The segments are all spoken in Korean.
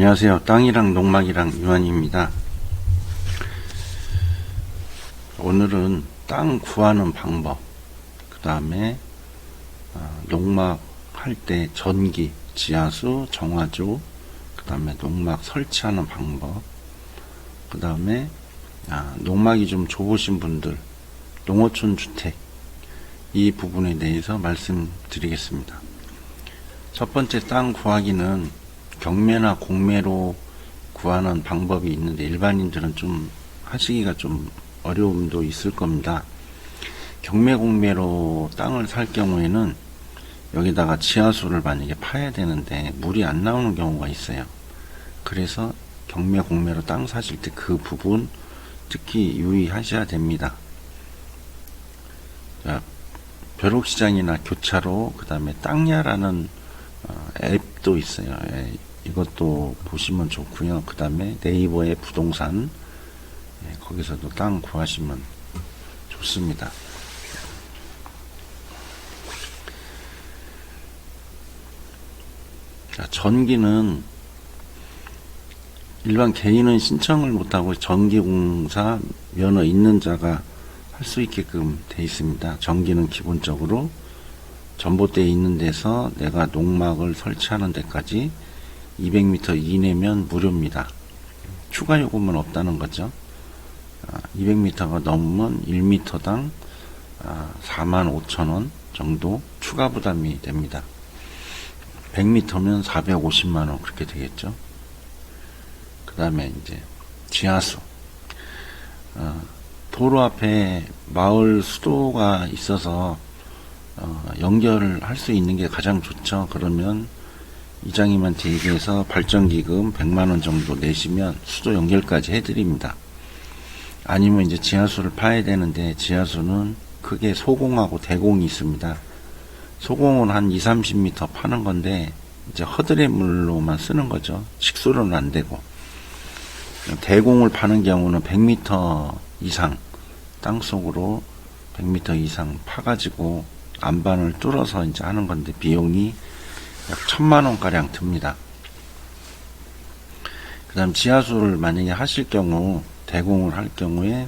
안녕하세요. 땅이랑 농막이랑 유한입니다. 오늘은 땅 구하는 방법, 그 다음에 농막 할 때 전기, 지하수, 정화조, 그 다음에 농막 설치하는 방법, 그 다음에 농막이 좀 좁으신 분들, 농어촌 주택, 이 부분에 대해서 말씀드리겠습니다. 첫 번째 땅 구하기는 경매나 공매로 구하는 방법이 있는데 일반인들은 좀 하시기가 좀 어려움도 있을 겁니다. 경매 공매로 땅을 살 경우에는 여기다가 지하수를 만약에 파야 되는데 물이 안 나오는 경우가 있어요. 그래서 경매 공매로 땅 사실 때 그 부분 특히 유의하셔야 됩니다. 자, 벼룩시장이나 교차로, 그 다음에 땅야라는 앱도 있어요. 이것도 보시면 좋고요. 그 다음에 네이버의 부동산, 거기서도 땅 구하시면 좋습니다. 자, 전기는 일반 개인은 신청을 못하고 전기공사 면허 있는 자가 할 수 있게끔 되어 있습니다. 전기는 기본적으로 전봇대에 있는 데서 내가 농막을 설치하는 데까지 200m 이내면 무료입니다. 추가 요금은 없다는 거죠. 200m가 넘으면 1m당 45,000원 정도 추가 부담이 됩니다. 100m면 450만원 그렇게 되겠죠. 그 다음에 이제 지하수, 도로 앞에 마을 수도가 있어서 연결을 할 수 있는 게 가장 좋죠. 그러면 이장님한테 얘기해서 발전기금 100만원 정도 내시면 수도 연결까지 해드립니다. 아니면 이제 지하수를 파야 되는데 지하수는 크게 소공하고 대공이 있습니다. 소공은 한 20-30m 파는 건데 이제 허드렛 물로만 쓰는 거죠. 식수로는 안 되고. 대공을 파는 경우는 100m 이상 땅속으로 100m 이상 파가지고 안반을 뚫어서 이제 하는 건데 비용이 약 1000만원 가량 듭니다. 그 다음 지하수를 만약에 하실 경우, 대공을 할 경우에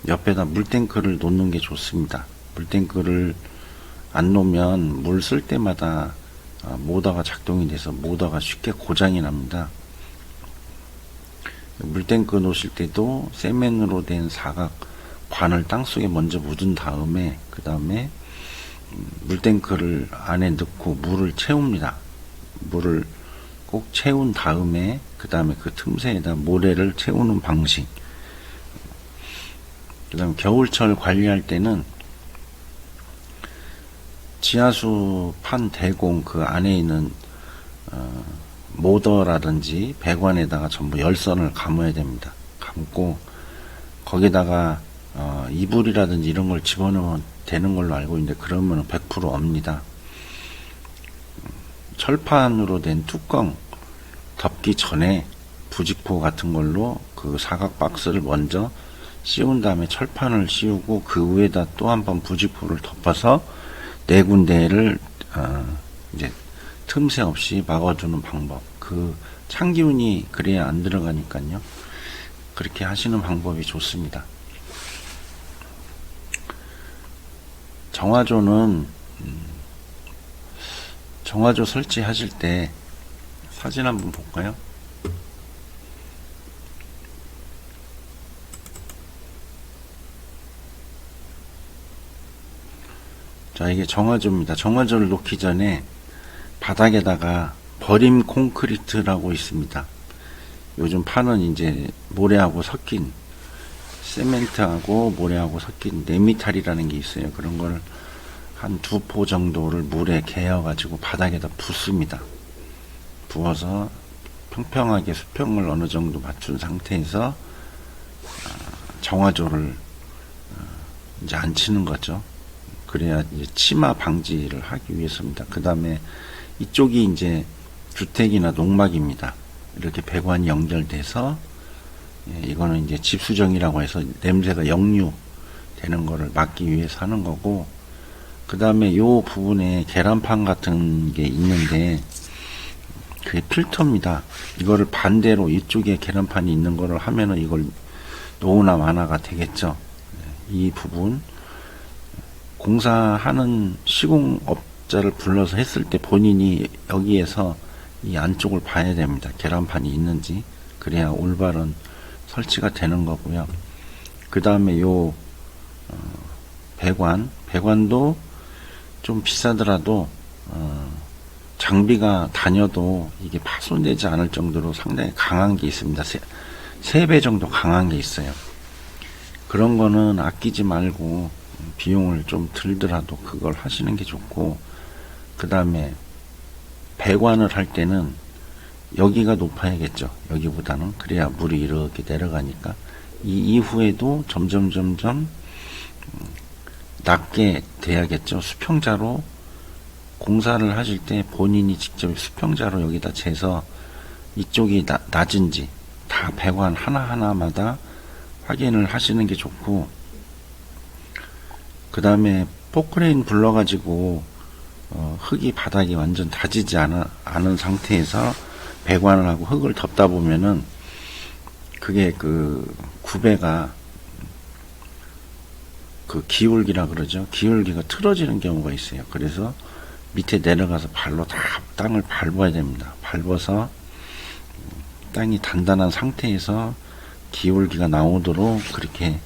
옆에다 물탱크를 놓는 게 좋습니다. 물탱크를 안 놓으면 물 쓸 때마다 모터가 작동이 돼서 모터가 쉽게 고장이 납니다. 물탱크 놓으실 때도 세면으로 된 사각 관을 땅속에 먼저 묻은 다음에 그 다음에 물탱크를 안에 넣고 물을 채웁니다. 물을 꼭 채운 다음에 그 다음에 그 틈새에다 모래를 채우는 방식. 그 다음에 겨울철 관리할 때는 지하수 판 대공 그 안에 있는 모더라든지 배관에다가 전부 열선을 감아야 됩니다. 감고 거기다가 이불이라든지 이런 걸 집어넣으면 되는 걸로 알고 있는데 그러면 100% 없니다. 철판으로 된 뚜껑 덮기 전에 부직포 같은 걸로 그 사각 박스를 먼저 씌운 다음에 철판을 씌우고 그 위에다 또 한 번 부직포를 덮어서 네 군데를 이제 틈새 없이 막아주는 방법. 그 찬기운이 그래야 안 들어가니까요. 그렇게 하시는 방법이 좋습니다. 정화조는 정화조 설치하실 때 사진 한번 볼까요? 자, 이게 정화조입니다. 정화조를 놓기 전에 바닥에다가 버림 콘크리트라고 있습니다. 요즘 파는 이제 모래하고 섞인 세멘트하고 모래하고 섞인 네미탈이라는 게 있어요. 그런 걸 한 2포 정도를 물에 개어 가지고 바닥에다 붓습니다. 부어서 평평하게 수평을 어느 정도 맞춘 상태에서 정화조를 이제 앉히는 거죠. 그래야 이제 치마 방지를 하기 위해서입니다. 그 다음에 이쪽이 이제 주택이나 농막입니다. 이렇게 배관이 연결돼서 이거는 이제 집수정이라고 해서 냄새가 역류 되는 거를 막기 위해서 하는 거고, 그 다음에 요 부분에 계란판 같은 게 있는데 그게 필터입니다. 이거를 반대로 이쪽에 계란판이 있는 거를 하면은 이걸 노후나 완화가 되겠죠. 이 부분 공사하는 시공업자를 불러서 했을 때 본인이 여기에서 이 안쪽을 봐야 됩니다. 계란판이 있는지. 그래야 올바른 설치가 되는 거고요. 그 다음에 요 배관도 좀 비싸더라도 장비가 다녀도 이게 파손되지 않을 정도로 상당히 강한 게 있습니다. 3배 정도 강한 게 있어요. 그런 거는 아끼지 말고 비용을 좀 들더라도 그걸 하시는 게 좋고, 그 다음에 배관을 할 때는 여기가 높아야겠죠. 여기보다는. 그래야 물이 이렇게 내려가니까. 이 이후에도 점점 낮게 돼야겠죠. 수평자로 공사를 하실 때 본인이 직접 수평자로 여기다 재서 이쪽이 낮은지 다 배관 하나하나마다 확인을 하시는 게 좋고, 그 다음에 포크레인 불러가지고 흙이 바닥이 완전 다지지 않은 상태에서 배관을 하고 흙을 덮다 보면은 그게 그 구배가 그 기울기라 그러죠. 기울기가 틀어지는 경우가 있어요. 그래서 밑에 내려가서 발로 다 땅을 밟아야 됩니다. 밟아서 땅이 단단한 상태에서 기울기가 나오도록 그렇게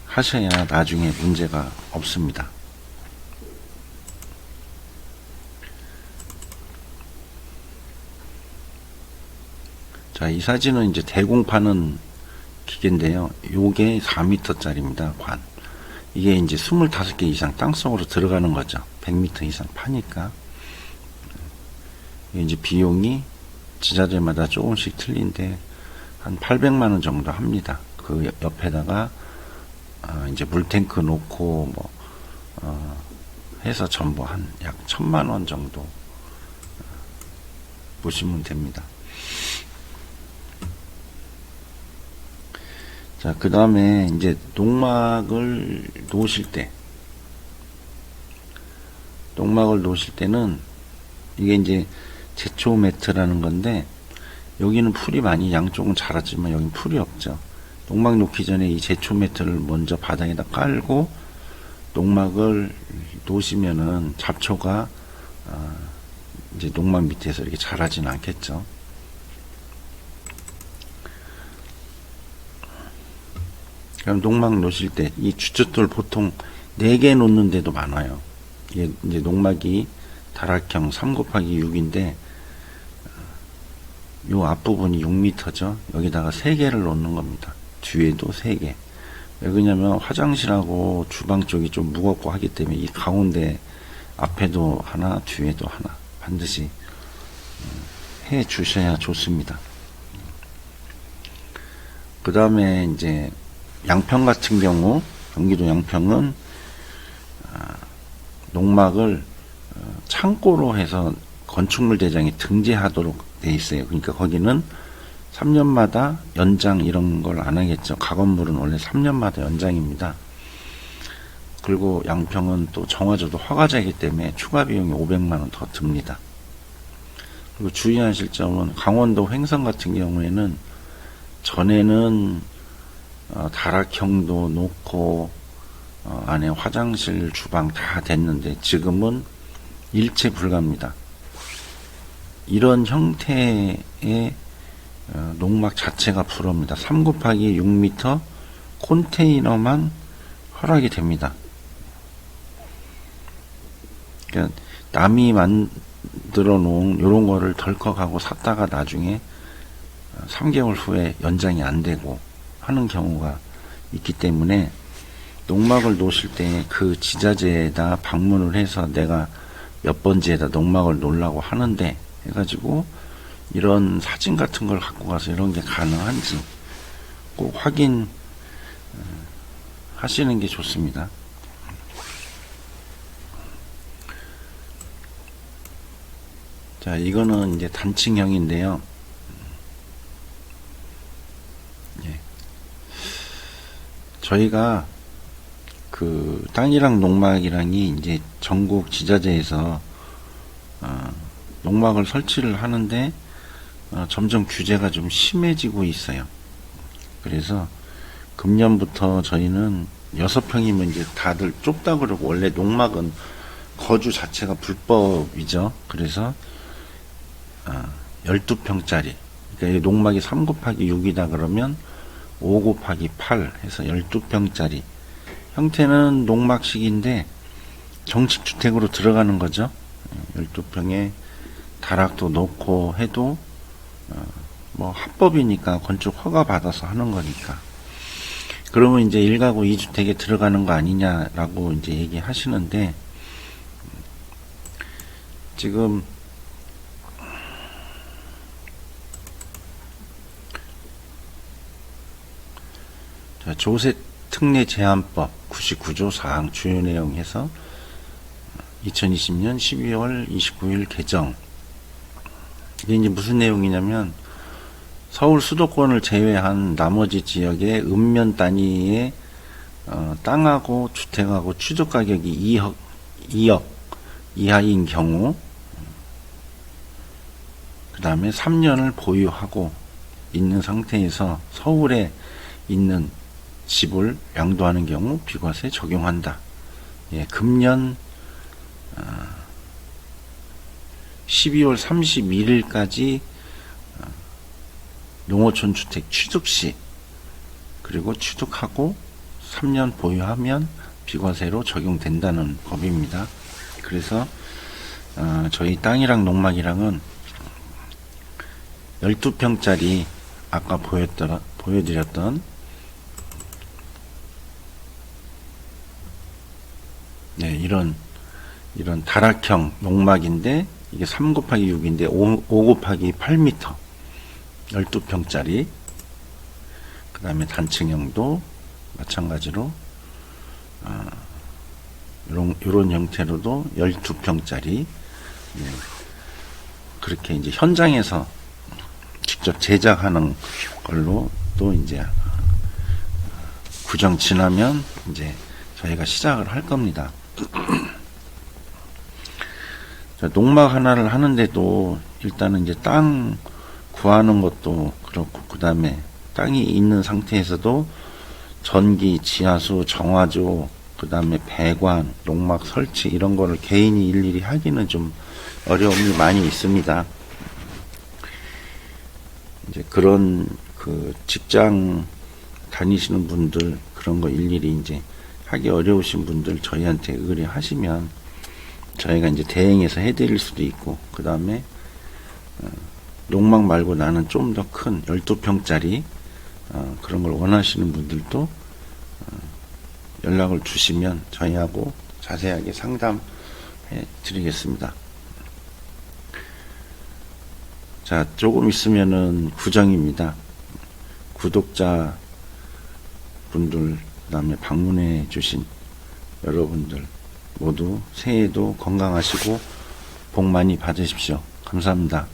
하셔야 나중에 문제가 없습니다. 자, 이 사진은 이제 대공파는 기계인데요. 요게 4m 짜리입니다. 관. 이게 이제 25개 이상 땅속으로 들어가는 거죠. 100m 이상 파니까. 이게 이제 비용이 지자체마다 조금씩 틀린데 한 800만원 정도 합니다. 그 옆에다가 이제 물탱크 놓고 해서 전부 한 약 1000만원 정도 보시면 됩니다. 자, 그 다음에 이제 농막을 놓으실 때는 이게 이제 제초 매트라는 건데, 여기는 풀이 많이 양쪽은 자랐지만 여기는 풀이 없죠. 농막 놓기 전에 이 제초 매트를 먼저 바닥에다 깔고 농막을 놓으시면은 잡초가 이제 농막 밑에서 이렇게 자라지는 않겠죠. 그럼 농막 놓으실 때 이 주춧돌 보통 4개 놓는 데도 많아요. 이게 이제 농막이 다락형 3/6인데 요 앞부분이 6m죠. 여기다가 3개를 놓는 겁니다. 뒤에도 3개. 왜 그러냐면 화장실하고 주방 쪽이 좀 무겁고 하기 때문에 이 가운데 앞에도 하나, 뒤에도 하나 반드시 해 주셔야 좋습니다. 그 다음에 이제 양평 같은 경우, 경기도 양평은 농막을 창고로 해서 건축물 대장이 등재하도록 돼 있어요. 그러니까 거기는 3년마다 연장 이런 걸 안 하겠죠. 가건물은 원래 3년마다 연장입니다. 그리고 양평은 또 정화조도 허가자이기 때문에 추가 비용이 500만원 더 듭니다. 그리고 주의하실 점은 강원도 횡성 같은 경우에는 전에는 다락형도 놓고 안에 화장실, 주방 다 됐는데 지금은 일체 불가입니다. 이런 형태의 농막 자체가 불어입니다. 3/6m 컨테이너만 허락이 됩니다. 그러니까 남이 만들어 놓은 요런 거를 덜컥하고 샀다가 나중에 3개월 후에 연장이 안 되고 하는 경우가 있기 때문에 농막을 놓으실 때 그 지자체에다 방문을 해서 내가 몇 번지에다 농막을 놓으려고 하는데 해가지고 이런 사진 같은 걸 갖고 가서 이런 게 가능한지 꼭 확인 하시는 게 좋습니다. 자, 이거는 이제 단층형인데요. 예. 저희가 그 땅이랑 농막이랑이 이제 전국 지자체에서 농막을 설치를 하는데 점점 규제가 좀 심해지고 있어요. 그래서 금년부터 저희는 6평이면 이제 다들 좁다 그러고, 원래 농막은 거주 자체가 불법이죠. 그래서 12평짜리, 그러니까 농막이 3 곱하기 6이다 그러면 5 곱하기 8 해서 12평짜리 형태는 농막식인데 정식주택으로 들어가는 거죠. 12평에 다락도 넣고 해도 뭐 합법이니까, 건축 허가 받아서 하는 거니까. 그러면 이제 1가구 2주택에 들어가는 거 아니냐라고 이제 얘기하시는데, 지금 조세 특례 제한법 99조 4항 주요 내용 해서 2020년 12월 29일 개정. 이게 이제 무슨 내용이냐면, 서울 수도권을 제외한 나머지 지역의 읍면 단위의 땅하고 주택하고 취득 가격이 2억 이하인 경우, 그 다음에 3년을 보유하고 있는 상태에서 서울에 있는 집을 양도하는 경우 비과세 적용한다. 예, 금년 12월 31일까지 농어촌 주택 취득 시, 그리고 취득하고 3년 보유하면 비과세로 적용된다는 법입니다. 그래서 저희 땅이랑 농막이랑은 12평짜리 아까 보여드렸던 네, 이런 다락형 농막인데, 이게 3 곱하기 6인데 5 곱하기 8m 12평짜리, 그 다음에 단층형도 마찬가지로 이런 형태로도 12평짜리, 네, 그렇게 이제 현장에서 직접 제작하는 걸로 또 이제 구정 지나면 이제 저희가 시작을 할 겁니다. 농막 하나를 하는데도 일단은 이제 땅 구하는 것도 그렇고, 그 다음에 땅이 있는 상태에서도 전기, 지하수, 정화조, 그 다음에 배관, 농막 설치 이런 거를 개인이 일일이 하기는 좀 어려움이 많이 있습니다. 이제 그런 그 직장 다니시는 분들, 그런 거 일일이 이제 하기 어려우신 분들 저희한테 의뢰하시면 저희가 이제 대행해서 해드릴 수도 있고, 그 다음에 농막 말고 나는 좀 더 큰 12평짜리 그런 걸 원하시는 분들도 연락을 주시면 저희하고 자세하게 상담해 드리겠습니다. 자, 조금 있으면은 구정입니다. 구독자 분들, 그 다음에 방문해 주신 여러분들 모두 새해에도 건강하시고 복 많이 받으십시오. 감사합니다.